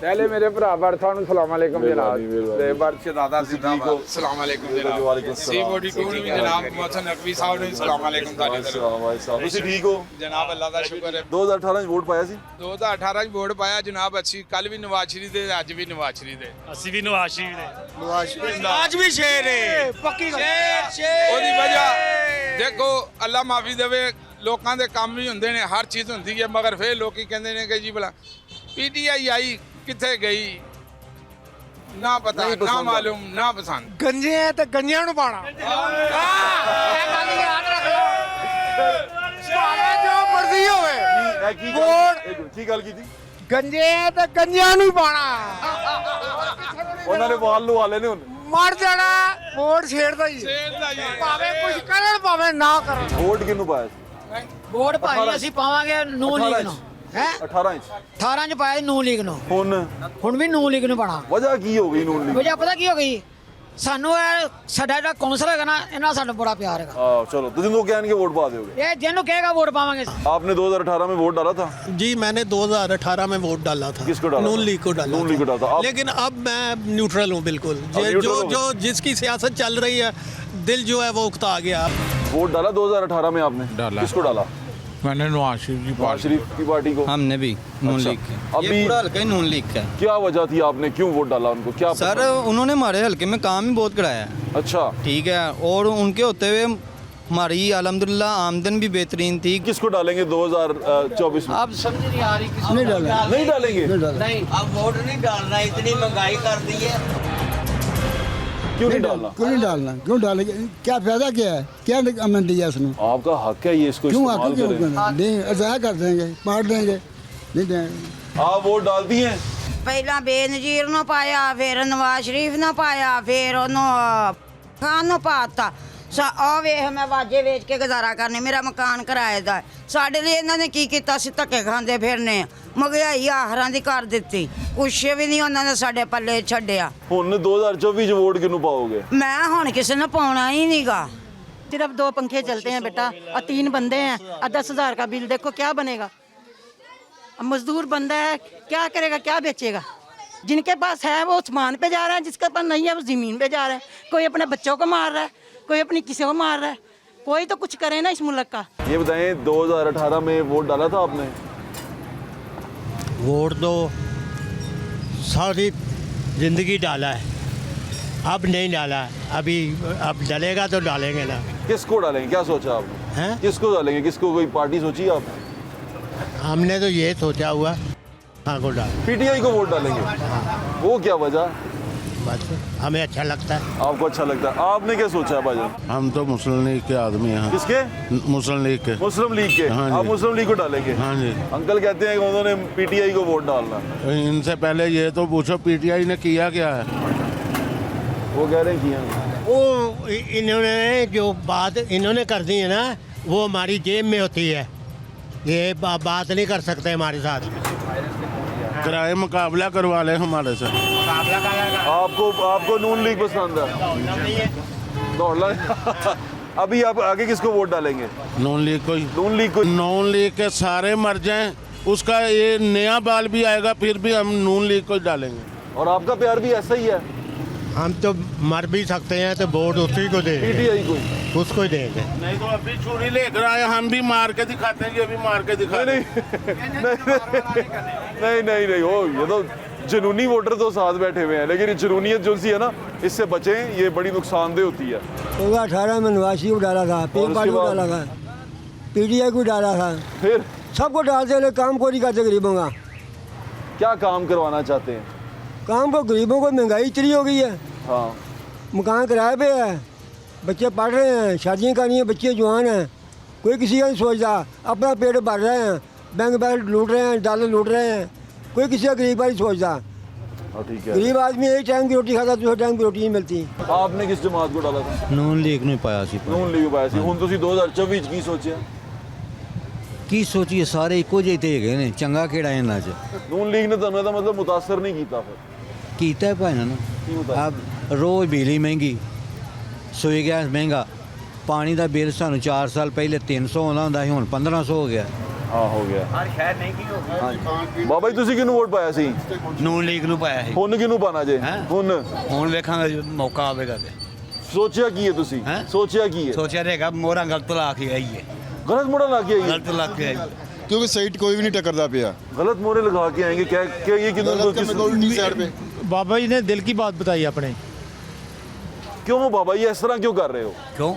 पहले मेरे भरा बरथा सलाम अलैकुम जनाब ते बरछ दादा जिंदाबाद सलाम अलैकुम जनाब वालेकुम सलाम। C42 भी जनाब मोहसन नकवी साहब ने सलाम अलैकुम तारी ਤੁਸੀਂ ਠੀਕ ਹੋ? जनाब अल्लाह ਦਾ ਸ਼ੁਕਰ ਹੈ। 2018 ਚ ਵੋਟ ਪਾਇਆ ਸੀ? 2018 ਚ ਵੋਟ ਪਾਇਆ ਜਨਾਬ। ਅਸੀਂ ਕੱਲ ਵੀ ਨਵਾਜ਼ ਸ਼ਰੀਫ ਦੇ, ਅੱਜ ਵੀ ਨਵਾਜ਼ ਸ਼ਰੀਫ ਦੇ। ਅਸੀਂ ਵੀ ਨਵਾਜ਼ ਸ਼ਰੀਫ ਦੇ। ਨਵਾਜ਼ ਸ਼ਰੀਫ ਅੱਜ ਵੀ ਸ਼ੇਰ ਹੈ, ਪੱਕੀ ਸ਼ੇਰ ਉਹਦੀ ਵਜ੍ਹਾ ਦੇਖੋ, ਅੱਲਾ ਮਾਫੀ ਦੇਵੇ, ਲੋਕਾਂ ਦੇ ਕੰਮ ਵੀ ਹੁੰਦੇ ਨੇ, ਹਰ ਚੀਜ਼ ਹੁੰਦੀ ਹੈ, ਮਗਰ ਫਿਰ ਲੋਕੀ ਕਹਿੰਦੇ ਨੇ ਕਿ ਜੀ ਭਲਾ ਪੀਟੀਆਈ ਆਈ ਕਿੱਥੇ ਗਈ, ਨਾ ਪਤਾ ਨਾ ਮਾਲੂਮ ਨਾ ਪਸੰਦ। ਗੰਜੇ ਹੈ ਤੇ ਗੰਜਿਆਂ ਨੂੰ ਪਾਣਾ, ਇਹ ਗੱਲ ਯਾਦ ਰੱਖ ਲਓ, ਭਾਵੇਂ ਜੋ ਮਰਜ਼ੀ ਹੋਵੇ। ਵੋਟ ਕੀ ਗੱਲ ਕੀਤੀ? ਗੰਜੇ ਹੈ ਤੇ ਗੰਜਿਆਂ ਨੂੰ ਪਾਣਾ, ਉਹਨਾਂ ਨੇ ਵਾਲ ਲਵਾ ਲੈਣੇ ਹੁਣ। ਮਰ ਜਾਣਾ, ਵੋਟ ਛੇੜਦਾ ਹੀ ਭਾਵੇਂ ਕੁਝ ਕਰਨ ਭਾਵੇਂ ਨਾ ਕਰਨ। ਵੋਟ ਕਿਹਨੂੰ ਪਾਇਆ ਸੀ? ਵੋਟ ਭਾਈ ਅਸੀਂ ਪਾਵਾਂਗੇ ਨੂਨ ਲੀਗ ਨੂੰ। ਹੈ 18 ਇੰਚ 18 ਚ ਪਾਇਆ ਨੂਨ ਲੀਗ ਨੂੰ, ਹੁਣ ਵੀ ਨੂਨ ਲੀਗ ਨੂੰ ਪਾਣਾ। ਵਜ੍ਹਾ ਕੀ ਹੋ ਗਈ ਨੂਨ ਲੀਗ? ਵਜ੍ਹਾ ਪਤਾ ਕੀ ਹੋ ਗਈ, ਸਾਨੂੰ ਇਹ ਸਾਡਾ ਜਿਹੜਾ ਕੌਂਸਲ ਹੈਗਾ ਨਾ, ਇਹਨਾਂ ਸਾਨੂੰ ਬੜਾ प्यार है। चलो तो जिनको कहेंगे वोट पा दोगे? ये जिनको कहेगा वोट पावांगे। आपने 2018 में वोट डाला था? जी मैंने 2018 में वोट डाला था। किसको डाला? नून लीग को डाला। नून लीग को डाला था। लेकिन अब मैं न्यूट्रल हूँ बिल्कुल। जो जिसकी सियासत चल रही है, दिल जो है वो उकता गया। वोट डाला 2018 में आपने? डाला। किसको डाला? मैंने नवाज शरीफ की पार्टी को। हमने भी नून लीग के। अभी पूरा हल्का ही नून लीग का है। क्या वजह थी, आपने क्यों वोट डाला उनको? क्या सर उन्होंने हमारे हल्के में काम ही बहुत कराया है। अच्छा ठीक है, और उनके होते हुए हमारी अल्हम्दुलिल्लाह आमदन भी बेहतरीन थी। किसको डालेंगे 2024 में? आप समझ नहीं आ रही, नहीं डालेंगे। नहीं अब वोट नहीं डालना, इतनी महंगाई कर दी है। क्यों नहीं डालना? क्यों नहीं डालना? क्यों डालेंगे? क्या फायदा क्या है? क्या हमने दिया इसमें? आपका हक है ये, इसको क्यों इस्तेमाल आपको करें। नहीं ज़ाया कर देंगे, मार देंगे, नहीं देंगे। आप वोट डालती हैं? ਪਹਿਲਾਂ ਬੇਨਜ਼ੀਰ ਨੂੰ ਪਾਇਆ, ਫਿਰ ਨਵਾਜ਼ ਸ਼ਰੀਫ ਨੂੰ ਪਾਇਆ, ਫਿਰ ਉਹਨੂੰ ਖਾਨ ਨੂੰ ਪਾਤਾ। ਉਹ ਵੇਖ ਮੈਂ ਵਾਜੇ ਵੇਚ ਕੇ ਗੁਜ਼ਾਰਾ ਕਰਨੇ, ਮੇਰਾ ਮਕਾਨ ਕਿਰਾਏ ਦਾ। ਸਾਡੇ ਲਈ ਇਹਨਾਂ ਨੇ ਕੀ ਕੀਤਾ? ਅਸੀਂ ਧੱਕੇ ਖਾਂਦੇ ਫਿਰਨੇ, ਮਹਿੰਗਾਈ ਆਹਰਾਂ ਦੀ ਕਰ ਦਿੱਤੀ, ਕੁਛ ਵੀ ਨਹੀਂ ਉਹਨਾਂ ਨੇ ਸਾਡੇ ਪੱਲੇ ਛੱਡਿਆ। ਹੁਣ 2024 ਚ ਵੋਟ ਕਿਹਨੂੰ ਪਾਓਗੇ? ਮੈਂ ਹੁਣ ਕਿਸੇ ਨੂੰ ਪਾਉਣਾ ਹੀ ਨਹੀਂਗਾ। सिर्फ 2 पंखे चलते हैं बेटा, और 3 बंदे हैं, और 10,000 का बिल, देखो क्या बनेगा। अब मजदूर बंदा है, क्या करेगा, क्या बेचेगा? जिनके पास है वो आसमान पे जा रहा है, जिसके पास नहीं है वो ज़मीन पे जा रहा है। कोई अपने बच्चों को मार रहा है, कोई अपनी किसी को मार रहा है। कोई तो कुछ करे ना इस मुल्क का। ये बताएं 2018 में वोट डाला था आपने? वोट तो सारी ज़िंदगी डाला है, अब नहीं डाला। अभी अब डलेगा तो डालेंगे ना। किसको डालेंगे, क्या सोचा आपने? हैं? किसको डालेंगे, किसको, कोई पार्टी सोची आप? हमने तो ये सोचा हुआ हाँ को डाल। पीटीआई को वोट डालेंगे? वो क्या वजह? बस हमें अच्छा लगता है। आपको अच्छा लगता है? आपने क्या सोचा है भाईजान? हम तो मुस्लिम लीग के आदमी हैं। किसके? मुस्लिम लीग के। मुस्लिम लीग के? हाँ आप जी। मुस्लिम लीग को डालेंगे? हाँ जी। अंकल कहते हैं कि उन्होंने पीटीआई को वोट डालना। इनसे पहले ये तो पूछो पीटीआई ने किया क्या है? वो कह रहे हैं किया। वो इन्होंने जो बात इन्होंने कर दी है ना, वो हमारी जेब में होती है। ये बात नहीं कर सकते हमारे साथ। किराए मुकाबला करवा ले हमारे से। आपको नून लीग पसंद है? दौड़ना अभी आप आगे किसको वोट डालेंगे? नून लीग को। नून लीग को? नून लीग के सारे मर जाएं, उसका ये नया बाल भी आएगा, फिर भी हम नून लीग को डालेंगे। और आपका प्यार भी ऐसा ही है? हम तो मर भी सकते हैं तो वोट उसी को देंगे, पीटीआई को, उसको ही देंगे। नहीं तो अभी छुरी लेकर आए, हम भी मार के दिखाते हैं, ये भी मार के दिखा। नहीं नहीं नहीं, हो ये तो जुनूनी वोटर तो साथ बैठे हुए हैं, लेकिन ये जुनूनियत जो सी है ना, इससे बचें, ये बड़ी नुकसानदेह होती है। 2018 में नवाज शरीफ को डाला था, पीर पार्टी को डाला था, पीटीआई को डाला था, फिर सबको डालते हैं, काम को नहीं करते गरीबों का। क्या काम करवाना चाहते हैं? काम को, गरीबों को महंगाई इतनी हो गई है। हाँ, मकान किराए पे है, बच्चे पढ़ रहे हैं, शादियाँ करनी है, बच्चे जवान हैं, कोई किसी का नहीं सोचता, अपना पेट भर रहे हैं, बैंक बैलेंस लूट रहे हैं, डॉलर लूट रहे हैं, कोई किसी का गरीब का नहीं सोचता। ठीक है। गरीब आदमी एक टाइम की रोटी खाता, दूसरे टाइम की रोटी नहीं मिलती। आपने किस जमात को डाला था? नून लीग नहीं पाया सी। नून लीग पाया सी। ਹੁਣ ਤੁਸੀਂ 2024 ਕੀ ਸੋਚਿਆ? की सोचिए सारे इको ਜਿਹੇ ਤੇ ਹੈਗੇ ਨੇ, ਚੰਗਾ ਕਿਹੜਾ ਇਹਨਾਂ 'ਚ नून लीग ने ਤੁਹਾਨੂੰ ਇਹਦਾ ਮਤਲਬ ਮੁਤਾਸਰ ਨਹੀਂ ਕੀਤਾ ਫਿਰ? ਕੀਤਾ ਭਾਈ ਨਾ। अब रोज बिजली महंगी, सोई गैस महंगा, पानी का बिल सानू 4 साल पहले 300 आना ਹੁੰਦਾ ਸੀ, ਹੁਣ 1500 ਹੋ ਗਿਆ। हाँ हो गया। हर शहर नहीं की हो गया। ਬਾਬਾ ਜੀ ਤੁਸੀਂ ਕਿਹਨੂੰ ਵੋਟ ਪਾਇਆ ਸੀ? ਨੂਨ ਲੀਗ ਨੂੰ ਪਾਇਆ ਸੀ। ਹੁਣ ਕਿਹਨੂੰ ਪਾਣਾ ਜੇ? ਹੁਣ ਵੇਖਾਂਗੇ ਮੌਕਾ ਆਵੇਗਾ ਤੇ। ਸੋਚਿਆ ਕੀ ਹੈ ਤੁਸੀਂ? ਸੋਚਿਆ ਕੀ ਹੈ? ਸੋਚਿਆ ਰਹੇਗਾ ਮੋਹਰਾਂ ਗਲਤ ਲਾ ਕੇ ਆਈ ਹੈ। गलत मोड़ा ला के आइए? गलत ला के आई, क्योंकि साइड कोई भी नहीं टकरता पिया। गलत मोड़े लगा के आएंगे क्या? क्या ये साइड पे बाबा जी ने दिल की बात बताई अपने। क्यों बाबा ये इस तरह क्यों कर रहे हो? क्यों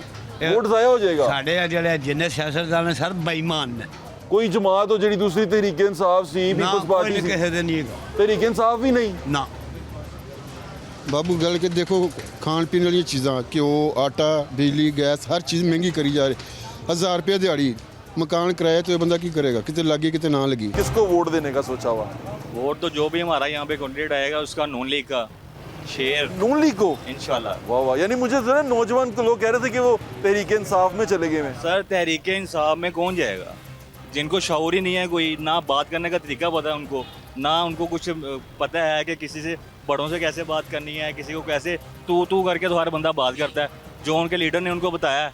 वोट जाया हो जाएगा ਸਾਡੇ ਜਿਹੜੇ ਜਿੰਨੇ ਸਿਆਸਤਦਾਨ ਨੇ ਸਰ ਬੇਈਮਾਨ ਨੇ कोई जमात हो जी दूसरी तहरीक इंसाफ सी ਨਾ पीपल्स ਕੋਈ पार्टी ਨਹੀਂ सी ਕਿਸੇ ਦੇ ਨਹੀਂ ਹੈਗਾ तहरीक इंसाफ भी नहीं ਨਾ ਬਾਬੂ ਗੱਲ ਕੇ ਦੇਖੋ ਖਾਣ ਪੀਣ ਵਾਲੀਆਂ ਚੀਜ਼ਾਂ ਘਿਓ ਆਟਾ ਬਿਜਲੀ ਗੈਸ ਹਰ ਚੀਜ਼ ਮਹਿੰਗੀ ਕਰੀ ਜਾ ਰਹੀ 1000 रुपये ਦਿਹਾੜੀ मकान किराया तो ये बंदा की करेगा कितने लगी कितने ना लगी किसको वोट देने का सोचा हुआ वोट तो जो भी हमारा यहाँ पे कैंडिडेट आएगा उसका नून लीग का शेर नून लीग को इंशाल्लाह वाह वाह यानी मुझे तो ना नौजवान तो लोग कह रहे थे कि वो तहरीक इंसाफ में चले गए हैं सर तहरीक इंसाफ में कौन जाएगा जिनको शऊर ही नहीं है कोई ना बात करने का तरीका पता है उनको ना उनको कुछ पता है कि किसी से बड़ों से कैसे बात करनी है किसी को कैसे तू करके तो हर बंदा बात करता है जो उनके लीडर ने उनको बताया है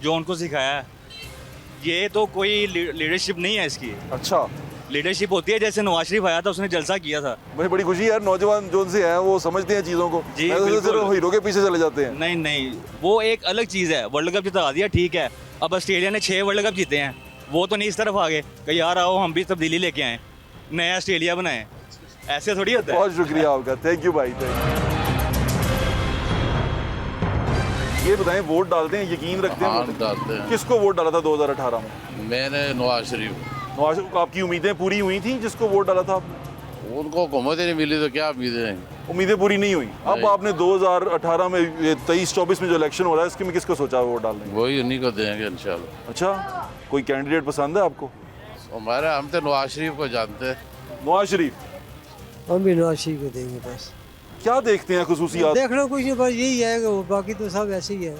जो उनको सिखाया है ये तो कोई लीडरशिप नहीं है इसकी अच्छा लीडरशिप होती है जैसे नवाज शरीफ आया था उसने जलसा किया था मुझे बड़ी खुशी है यार नौजवान जो उनसे हैं वो समझते हैं चीज़ों को जी, मैं तो बिल्कुल। सिर्फ हीरो के पीछे चले जाते हैं नहीं नहीं वो एक अलग चीज़ है वर्ल्ड कप जिता दिया ठीक है अब ऑस्ट्रेलिया ने 6 वर्ल्ड कप जीते हैं वो तो नहीं इस तरफ आ गए कि यार आओ हम भी तब्दीली लेके आए नया ऑस्ट्रेलिया बनाए ऐसे थोड़ी होता है बहुत शुक्रिया आपका थैंक यू भाई थैंक यू ये बताएं वोट डालते हैं यकीन रखते हैं हाँ, वोट? डालते हैं। किसको वोट डाला था 2018 में मैंने नवाज शरीफ नवाज आपकी उम्मीदें पूरी हुई थी जिसको वोट डाला था उनको हुकूमत ही नहीं मिली तो क्या उम्मीदें हैं उम्मीदें पूरी नहीं हुई अब आपने 2018 में 23-24 में जो इलेक्शन हो रहा है इसके में किसको सोचा है वोट डालने वही उन्हीं को देंगे इंशाल्लाह अच्छा कोई कैंडिडेट पसंद है आपको हमारे हम तो नवाज शरीफ को जानते हैं नवाज शरीफ हम भी नवाज शरीफ को देंगे बस क्या देखते हैं खसूसियात देखना कुछ नहीं बस यही है कि बाकी तो सब ऐसे ही है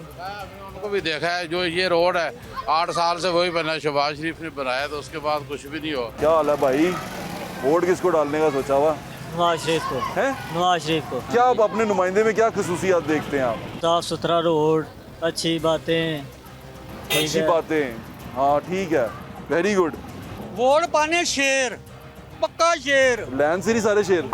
उनको भी देखा है जो ये रोड है 8 साल से वही बना शहबाज शरीफ ने बनाया तो उसके बाद कुछ भी नहीं हुआ क्या हाल है भाई वोट किसको डालने का सोचा हुआ नवाज शरीफ को है नवाज शरीफ को क्या आप अपने नुमाइंदे में क्या खसूसियात देखते हैं आप साफ सुथरा रोड अच्छी बातें अच्छी बातें हाँ ठीक है वेरी गुड वोट पाने शेर पक्का शेर लैंड से नहीं सारे शेर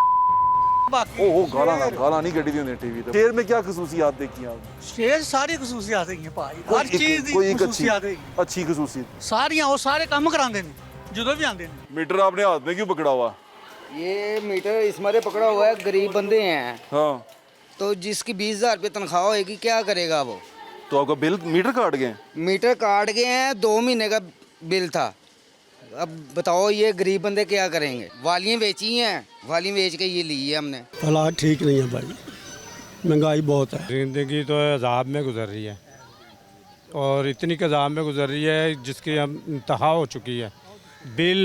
ओहो गाला नहीं कटी थी टीवी पे शेर में क्या खसूसियात देखी आप शेर सारी खसूसियात है भाई कोई हर एक- चीज दी कोई एक खसूसियात है अच्छी खसूसियत सारियां वो सारे काम करांदे ने ਜਦੋਂ ਵੀ ਆਉਂਦੇ ਨੇ मीटर आपने हाथ में क्यों पकड़ा हुआ ये मीटर इस मारे पकड़ा हुआ है गरीब बंदे हैं हाँ तो जिसकी 20,000 रुपये तनख्वाह होएगी क्या करेगा वो तो आपका बिल मीटर काट गए मीटर काट गए हैं 2 महीने का बिल था अब बताओ ये गरीब बंदे क्या करेंगे वालियाँ बेची हैं वालियाँ बेच के ये ली है हमने हालात ठीक नहीं है भाई महंगाई बहुत है ज़िंदगी तो अजाब में गुजर रही है और इतनी अजाब में गुजर रही है जिसकी हम इंतहा हो चुकी है बिल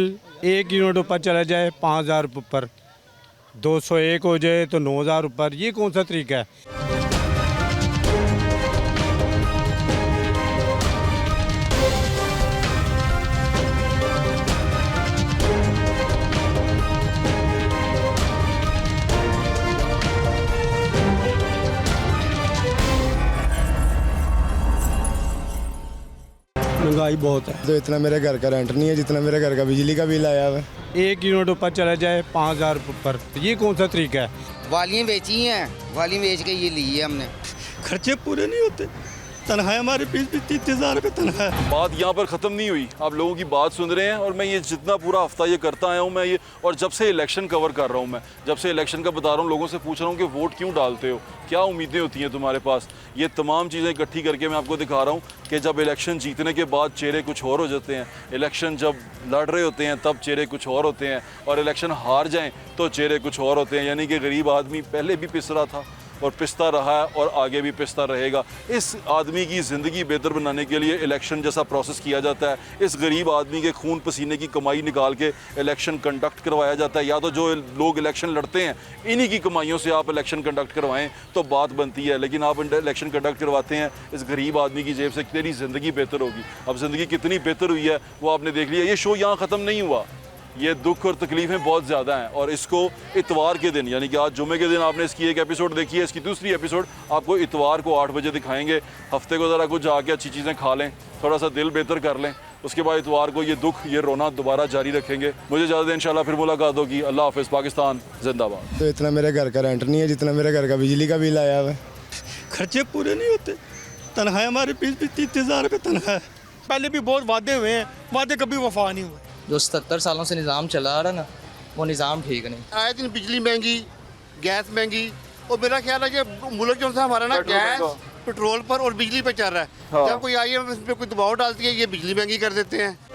1 यूनिट ऊपर चला जाए 5,000 रुपये ऊपर 201 हो जाए तो 9,000 ऊपर ये कौन सा तरीका है महंगाई बहुत है तो इतना मेरे घर का रेंट नहीं है जितना मेरे घर का बिजली का बिल आया हुआ है 1 यूनिट ऊपर चला जाए 5,000 रुपये ऊपर ये कौन सा तरीका है वालियाँ बेची हैं वालियाँ बेच के ये ली है हमने खर्चे पूरे नहीं होते तनख्वाह हमारे 20,000 रुपये तनख्वाह है बात यहाँ पर ख़त्म नहीं हुई आप लोगों की बात सुन रहे हैं और मैं ये जितना पूरा हफ्ता ये करता आया हूँ मैं ये और जब से इलेक्शन कवर कर रहा हूँ मैं जब से इलेक्शन का बता रहा हूँ लोगों से पूछ रहा हूँ कि वोट क्यों डालते हो क्या उम्मीदें होती हैं तुम्हारे पास ये तमाम चीज़ें इकट्ठी करके मैं आपको दिखा रहा हूँ कि जब इलेक्शन जीतने के बाद चेहरे कुछ और हो जाते हैं इलेक्शन जब लड़ रहे होते हैं तब चेहरे कुछ और होते हैं और इलेक्शन हार जाएँ तो चेहरे कुछ और होते हैं यानी कि गरीब आदमी पहले भी पिस रहा था और पिसता रहा है और आगे भी पिसता रहेगा इस आदमी की ज़िंदगी बेहतर बनाने के लिए इलेक्शन जैसा प्रोसेस किया जाता है इस गरीब आदमी के खून पसीने की कमाई निकाल के इलेक्शन कंडक्ट करवाया जाता है या तो जो लोग इलेक्शन लड़ते हैं इन्हीं की कमाइयों से आप इलेक्शन कंडक्ट करवाएं तो बात बनती है लेकिन आप इलेक्शन कंडक्ट करवाते हैं इस गरीब आदमी की जेब से तेरी ज़िंदगी बेहतर होगी अब ज़िंदगी कितनी बेहतर हुई है वो आपने देख लिया ये शो यहाँ ख़त्म नहीं हुआ ये दुख और तकलीफ़ें बहुत ज़्यादा हैं और इसको इतवार के दिन यानी कि आज जुमे के दिन आपने इसकी एक एपिसोड देखी है इसकी दूसरी एपिसोड आपको इतवार को 8 बजे दिखाएंगे हफ्ते को ज़रा कुछ जाके अच्छी चीज़ें खा लें थोड़ा सा दिल बेहतर कर लें उसके बाद इतवार को ये दुख ये रोना दोबारा जारी रखेंगे मुझे ज़्यादा इंशाल्लाह फिर मुलाकात होगी अल्लाह हाफ़िज़ पाकिस्तान जिंदाबाद तो इतना मेरे घर का रेंट नहीं है जितना मेरे घर का बिजली का बिल आया हुआ है खर्चे पूरे नहीं होते तनख्वाह हमारे 30,000 रुपये तनख्वाह है पहले भी बहुत वादे हुए हैं वादे कभी वफा नहीं हुए जो 77 सालों से निज़ाम चला आ रहा ना वो निज़ाम ठीक नहीं आए दिन बिजली महंगी गैस महंगी और मेरा ख्याल है कि मुल्क जो सा हमारा ना पेट्रोल गैस पेट्रोल पर और बिजली पे चल रहा है। हाँ। जब कोई IMF इस पे कोई दबाव डालती है, ये बिजली महंगी कर देते हैं।